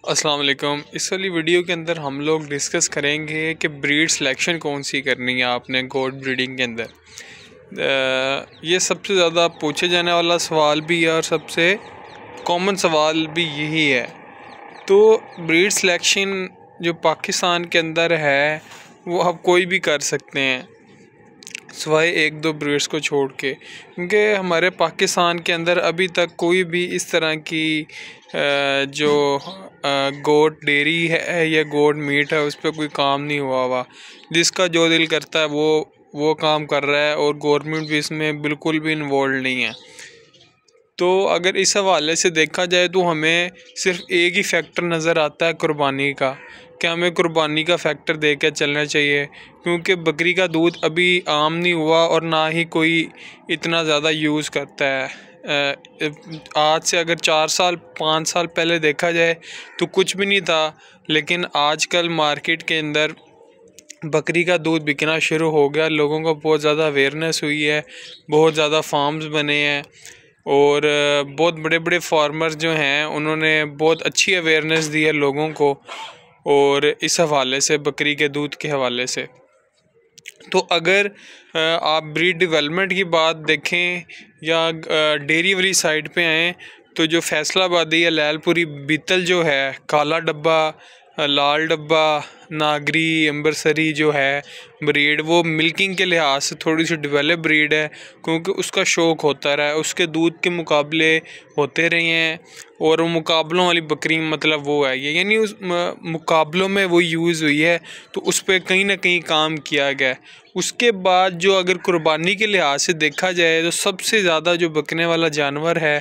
अस्सलाम वालेकुम। इस वाली वीडियो के अंदर हम लोग डिस्कस करेंगे कि ब्रीड सिलेक्शन कौन सी करनी है आपने गोट ब्रीडिंग के अंदर। ये सबसे ज़्यादा पूछे जाने वाला सवाल भी है और सबसे कॉमन सवाल भी यही है। तो ब्रीड सिलेक्शन जो पाकिस्तान के अंदर है वो आप कोई भी कर सकते हैं सिवाय एक दो ब्रीड्स को छोड़ के, क्योंकि हमारे पाकिस्तान के अंदर अभी तक कोई भी इस तरह की जो गोट डेयरी है या गोट मीट है उस पर कोई काम नहीं हुआ। जिसका जो दिल करता है वो काम कर रहा है और गवर्नमेंट भी इसमें बिल्कुल भी इन्वॉल्व नहीं है। तो अगर इस हवाले से देखा जाए तो हमें सिर्फ एक ही फैक्टर नज़र आता है कुर्बानी का, कि हमें कुर्बानी का फैक्टर दे के चलना चाहिए, क्योंकि बकरी का दूध अभी आम नहीं हुआ और ना ही कोई इतना ज़्यादा यूज़ करता है। आज से अगर 4 साल 5 साल पहले देखा जाए तो कुछ भी नहीं था, लेकिन आजकल मार्केट के अंदर बकरी का दूध बिकना शुरू हो गया। लोगों को बहुत ज़्यादा अवेयरनेस हुई है, बहुत ज़्यादा फार्म्स बने हैं और बहुत बड़े बड़े फार्मर्स जो हैं उन्होंने बहुत अच्छी अवेयरनेस दी है लोगों को। और इस हवाले से बकरी के दूध के हवाले से तो अगर आप ब्रीड डेवलपमेंट की बात देखें या डेयरी वाली साइड पे आएँ तो जो फैसलाबादी या लैलपुरी बीतल जो है, काला डब्बा, लाल डब्बा, नागरी, अंबरसरी जो है ब्रीड, वो मिल्किंग के लिहाज से थोड़ी सी डेवलप ब्रीड है, क्योंकि उसका शौक़ होता रहा है, उसके दूध के मुकाबले होते रहे हैं और वो मुकाबलों वाली बकरी मतलब वो है ये, यानी उस मुकाबलों में वो यूज़ हुई है, तो उस पर कहीं ना कहीं काम किया गया है। उसके बाद जो अगर कुर्बानी के लिहाज से देखा जाए तो सबसे ज़्यादा जो बिकने वाला जानवर है,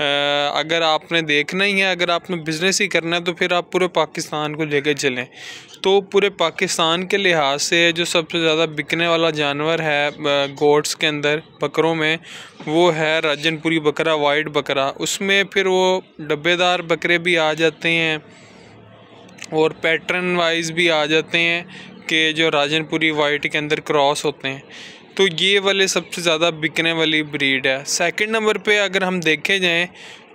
अगर आपने देखना ही है, अगर आपने बिज़नेस ही करना है तो फिर आप पूरे पाकिस्तान को लेकर चलें। तो पूरे पाकिस्तान के लिहाज से जो सबसे ज़्यादा बिकने वाला जानवर है गोट्स के अंदर, बकरों में, वो है राजनपुरी बकरा, वाइट बकरा। उसमें फिर वो डब्बेदार बकरे भी आ जाते हैं और पैटर्न वाइज भी आ जाते हैं कि जो राजनपुरी वाइट के अंदर क्रॉस होते हैं। तो ये वाले सबसे ज़्यादा बिकने वाली ब्रीड है। सेकंड नंबर पे अगर हम देखे जाएं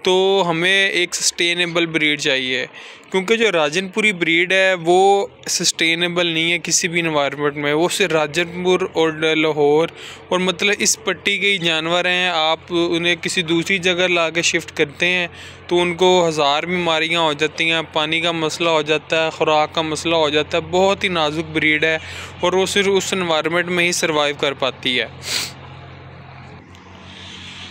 तो हमें एक सस्टेनेबल ब्रीड चाहिए, क्योंकि जो राजनपुरी ब्रीड है वो सस्टेनेबल नहीं है किसी भी इन्वायरमेंट में। वो सिर्फ राजनपुर और लाहौर और मतलब इस पट्टी के ही जानवर हैं। आप उन्हें किसी दूसरी जगह ला के शिफ्ट करते हैं तो उनको हज़ार बीमारियां हो जाती हैं, पानी का मसला हो जाता है, ख़ुराक का मसला हो जाता है। बहुत ही नाजुक ब्रीड है और वो सिर्फ उस इन्वायरमेंट में ही सर्वाइव कर पाती है।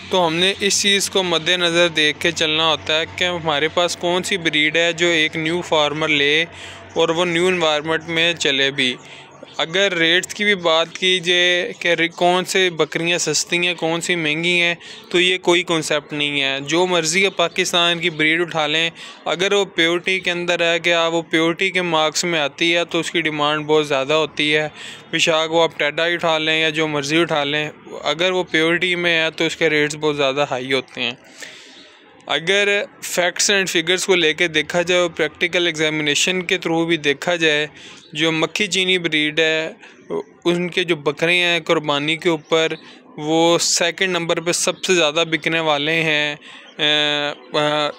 तो हमने इस चीज़ को मद्देनज़र देख के चलना होता है कि हमारे पास कौन सी ब्रीड है जो एक न्यू फार्मर ले और वो न्यू इन्वायरमेंट में चले भी। अगर रेट्स की भी बात कीजिए कि कौन से बकरियां सस्ती हैं कौन सी महंगी हैं, तो ये कोई कॉन्सेप्ट नहीं है। जो मर्ज़ी है पाकिस्तान की ब्रीड उठा लें, अगर वो प्योरिटी के अंदर है कि आप वो प्योरिटी के मार्क्स में आती है तो उसकी डिमांड बहुत ज़्यादा होती है। बेशक वो आप टेडा ही उठा लें या जो मर्ज़ी उठा लें, अगर वो प्योरिटी में है तो उसके रेट्स बहुत ज़्यादा हाई होते हैं। अगर फैक्ट्स एंड फिगर्स को लेके देखा जाए और प्रैक्टिकल एग्जामिनेशन के थ्रू भी देखा जाए, जो मक्खी चीनी ब्रीड है उनके जो बकरे हैं कुर्बानी के ऊपर वो सेकंड नंबर पे सबसे ज़्यादा बिकने वाले हैं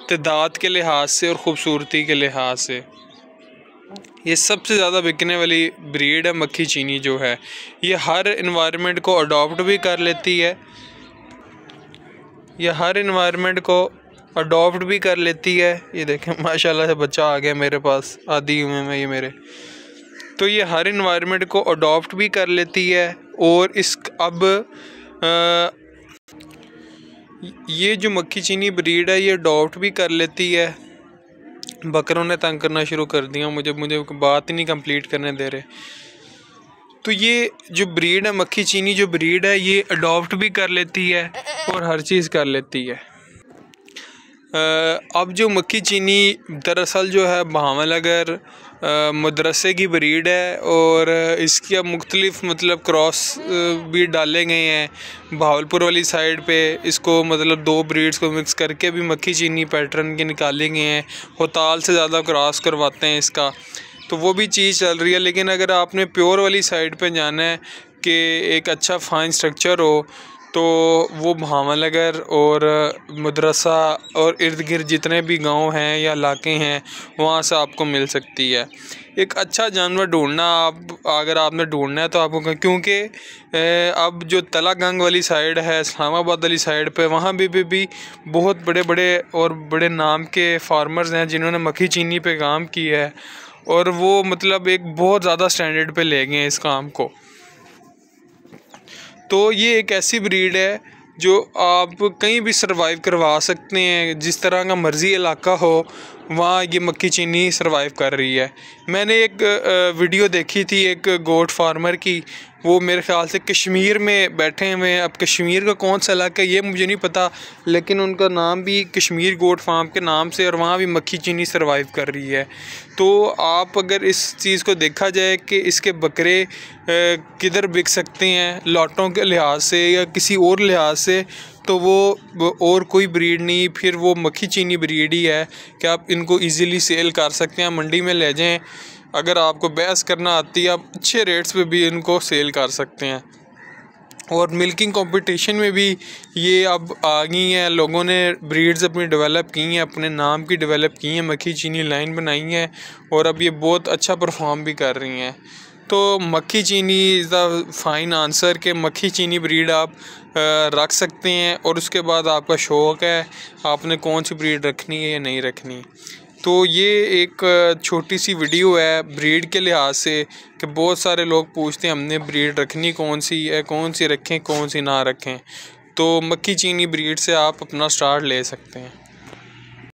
तादाद के लिहाज से और ख़ूबसूरती के लिहाज से। ये सबसे ज़्यादा बिकने वाली ब्रीड है मक्खी चीनी जो है। ये हर इन्वायरमेंट को अडॉप्ट भी कर लेती है, ये हर इन्वायरमेंट को अडॉप्ट भी कर लेती है। ये देखें माशाल्लाह से बच्चा आ गया मेरे पास आधी उम्र में ये मेरे। तो ये हर इन्वायरमेंट को अडॉप्ट भी कर लेती है और इस अब ये जो मक्खी चीनी ब्रीड है ये अडॉप्ट भी कर लेती है। बकरों ने तंग करना शुरू कर दिया, मुझे बात ही नहीं कंप्लीट करने दे रहे। तो ये जो ब्रीड है मक्खी चीनी जो ब्रीड है ये अडॉप्ट भी कर लेती है और हर चीज़ कर लेती है। अब जो मक्खी चीनी दरअसल जो है बहावलनगर मदरसे की ब्रीड है और इसकी अब मुख्तलिफ मतलब क्रॉस भी डाले गए हैं। बहावलपुर वाली साइड पे इसको मतलब दो ब्रीड्स को मिक्स करके भी मक्खी चीनी पैटर्न के निकाले गए हैं। होताल से ज़्यादा क्रॉस करवाते हैं इसका, तो वो भी चीज़ चल रही है। लेकिन अगर आपने प्योर वाली साइड पे जाना है कि एक अच्छा फाइन स्ट्रक्चर हो, तो वो भावनगर और मदरसा और इर्द गिर्द जितने भी गांव हैं या इलाके हैं वहाँ से आपको मिल सकती है। एक अच्छा जानवर ढूंढना, आप अगर आपने ढूंढना है तो आपको, क्योंकि अब जो तला गंग वाली साइड है, इस्लामाबाद वाली साइड पे, वहाँ भी बहुत बड़े बड़े और बड़े नाम के फार्मर्स हैं जिन्होंने मक्खी चीनी पे काम किया है और वो मतलब एक बहुत ज़्यादा स्टैंडर्ड पे ले गए हैं इस काम को। तो ये एक ऐसी ब्रीड है जो आप कहीं भी सरवाइव करवा सकते हैं, जिस तरह का मर्ज़ी इलाका हो वहाँ ये मक्खी चीनी सरवाइव कर रही है। मैंने एक वीडियो देखी थी एक गोट फार्मर की, वो मेरे ख़्याल से कश्मीर में बैठे हुए हैं। अब कश्मीर का कौन सा इलाका है ये मुझे नहीं पता, लेकिन उनका नाम भी कश्मीर गोट फार्म के नाम से, और वहाँ भी मक्खी चीनी सरवाइव कर रही है। तो आप अगर इस चीज़ को देखा जाए कि इसके बकरे किधर बिक सकते हैं लॉटों के लिहाज से या किसी और लिहाज से, तो वो और कोई ब्रीड नहीं, फिर वो मक्खी चीनी ब्रीड ही है कि आप इनको इजीली सेल कर सकते हैं, मंडी में ले जाएं। अगर आपको बहस करना आती है आप अच्छे रेट्स पे भी इनको सेल कर सकते हैं। और मिल्किंग कंपटीशन में भी ये अब आ गई हैं, लोगों ने ब्रीड्स अपनी डेवलप की हैं, अपने नाम की डेवलप की हैं, मक्खी चीनी लाइन बनाई है और अब ये बहुत अच्छा परफॉर्म भी कर रही हैं। तो मक्खी चीनी इज़ द फाइन आंसर के मक्खी चीनी ब्रीड आप रख सकते हैं, और उसके बाद आपका शौक़ है आपने कौन सी ब्रीड रखनी है या नहीं रखनी। तो ये एक छोटी सी वीडियो है ब्रीड के लिहाज से कि बहुत सारे लोग पूछते हैं हमने ब्रीड रखनी कौन सी है, कौन सी रखें कौन सी ना रखें। तो मक्खी चीनी ब्रीड से आप अपना स्टार्ट ले सकते हैं।